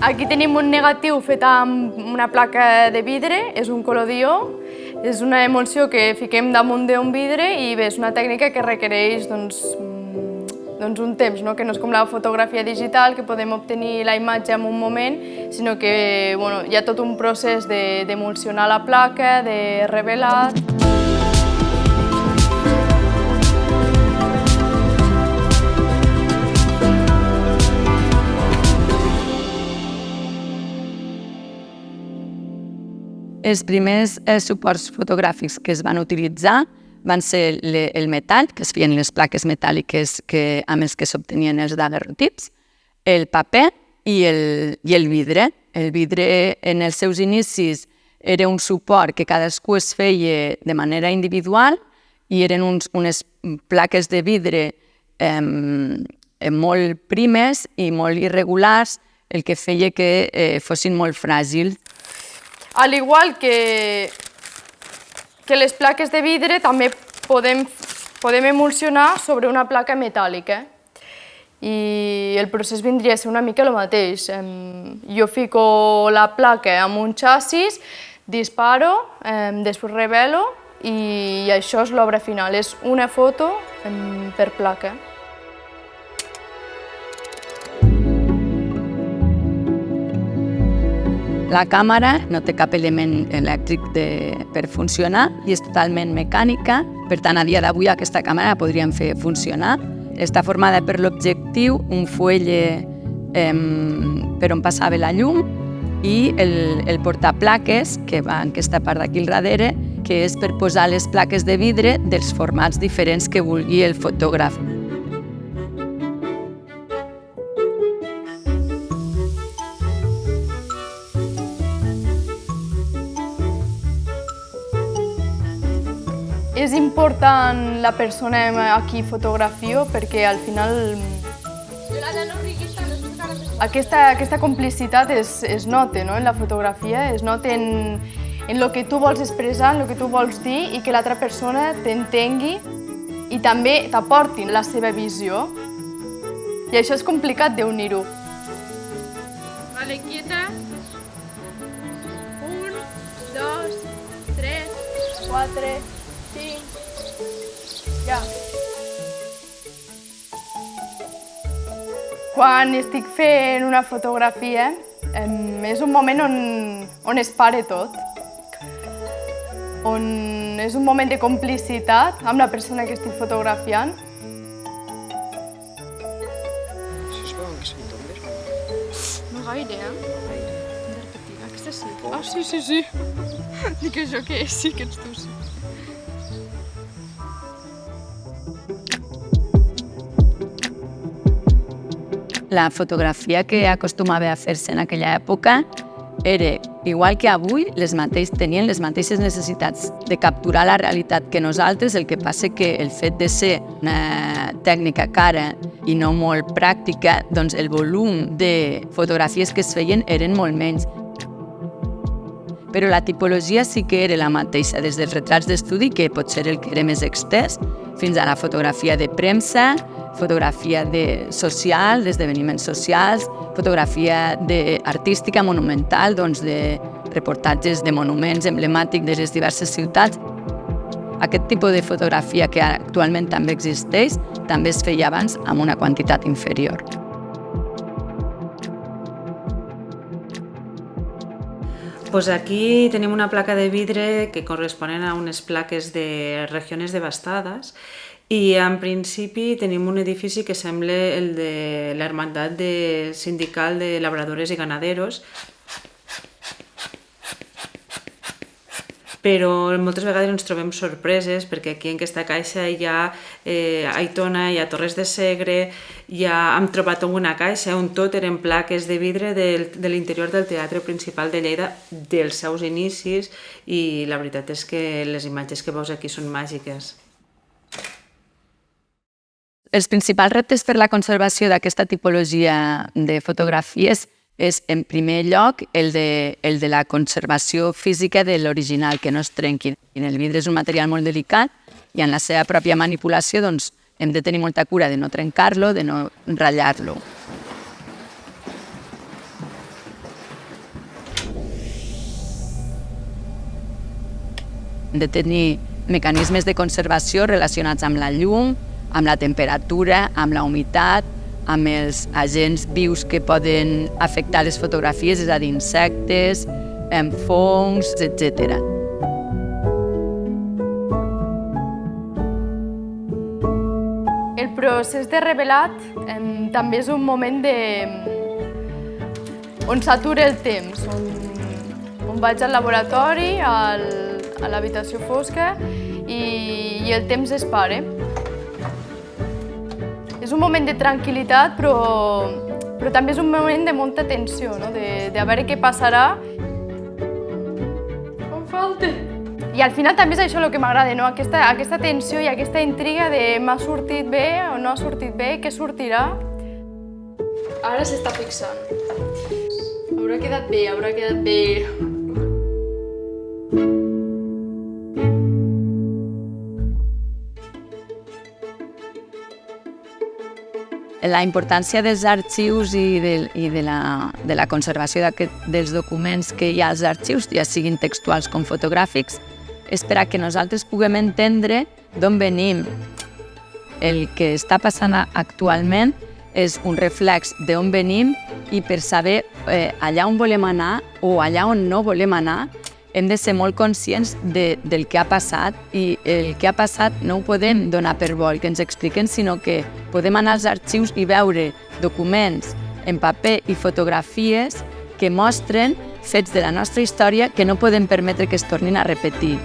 Aquí tenim un negatiu fet amb una placa de vidre, és un colodió, és una emulsió que fiquem damunt d'un vidre i bé, és una tècnica que requereix un temps, que no és com la fotografia digital, que podem obtenir la imatge en un moment, sinó que hi ha tot un procés d'emulsionar la placa, de revelar. Els primers suports fotogràfics que es van utilitzar van ser el metall, que es feien les plaques metàl·liques amb els que s'obtenien els daguerrotips, el paper i el vidre. El vidre en els seus inicis era un suport que cadascú es feia de manera individual i eren unes plaques de vidre molt primes i molt irregulars, el que feia que fossin molt fràgils. Al igual que les plaques de vidre, també podem emulsionar sobre una placa metàl·lica. I el procés vindria a ser una mica el mateix. Jo fico la placa amb un xassis, disparo, després revelo i això és l'obra final. És una foto per placa. La càmera no té cap element elèctric per funcionar i és totalment mecànica, per tant, a dia d'avui aquesta càmera la podríem fer funcionar. Està formada per l'objectiu, un fuelle per on passava la llum i el portaplaques, que va en aquesta part d'aquí al darrere, que és per posar les plaques de vidre dels formats diferents que vulgui el fotògraf. És important la persona a qui fotografio perquè al final aquesta complicitat es nota en la fotografia, es nota en el que tu vols expressar, en el que tu vols dir i que l'altra persona t'entengui i també t'aporti la seva visió. I això és complicat d'unir-ho. Vale, quieta. 1, 2, 3, 4... Ja. Quan estic fent una fotografia, és un moment on es para tot, on és un moment de complicitat amb la persona que estic fotografiant. Això es veuen que són tombes? No gaire, Aquesta sí. Ah, sí. Dic això què és? Sí que ets tu, sí. La fotografia que acostumava a fer-se en aquella època era, igual que avui, tenien les mateixes necessitats de capturar la realitat que nosaltres, el que passa que el fet de ser una tècnica cara i no molt pràctica, doncs el volum de fotografies que es feien eren molt menys. Però la tipologia sí que era la mateixa, des dels retrats d'estudi, que pot ser el que era més extès, fins a la fotografia de premsa, fotografia social, d'esdeveniments socials, fotografia artística, monumental, de reportatges de monuments emblemàtics de les diverses ciutats. Aquest tipus de fotografia que actualment també existeix, també es feia abans amb una quantitat inferior. Pues aquí tenim una placa de vidre que corresponen a unes plaques de regiones devastades i en principi tenim un edifici que sembla el de la Hermandad Sindical de Labradores i Ganaderos, però moltes vegades ens trobem sorpreses perquè aquí en aquesta caixa hi ha Aitona, hi ha Torres de Segre, hem trobat una caixa on tot eren plaques de vidre de l'interior del Teatre Principal de Lleida dels seus inicis i la veritat és que les imatges que veus aquí són màgiques. Els principals reptes per la conservació d'aquesta tipologia de fotografies és, en primer lloc, el de la conservació física de l'original, que no es trenqui. El vidre és un material molt delicat i en la seva pròpia manipulació hem de tenir molta cura de no trencar-lo, de no ratllar-lo. de tenir mecanismes de conservació relacionats amb la llum, amb la temperatura, amb la humitat, amb els agents vius que poden afectar les fotografies, és a dir, insectes, fongs, etc. El procés de revelat també és un moment on s'atura el temps, on vaig al laboratori, a l'habitació fosca i el temps es para. És un moment de tranquil·litat, però també és un moment de molta tensió, no? De veure què passarà. Em falta. I al final també és això el que m'agrada, no? Aquesta tensió i aquesta intriga de m'ha sortit bé o no ha sortit bé, què sortirà. Ara s'està fixant. Haurà quedat bé, haurà quedat bé. La importància dels arxius i de la conservació dels documents que hi ha als arxius, ja siguin textuals com fotogràfics, és per a que nosaltres puguem entendre d'on venim. El que està passant actualment és un reflex d'on venim i per saber allà on volem anar o allà on no volem anar, hem de ser molt conscients del que ha passat i el que ha passat no ho podem donar per bo, que ens expliquen, sinó que podem anar als arxius i veure documents en paper i fotografies que mostren fets de la nostra història que no podem permetre que es tornin a repetir.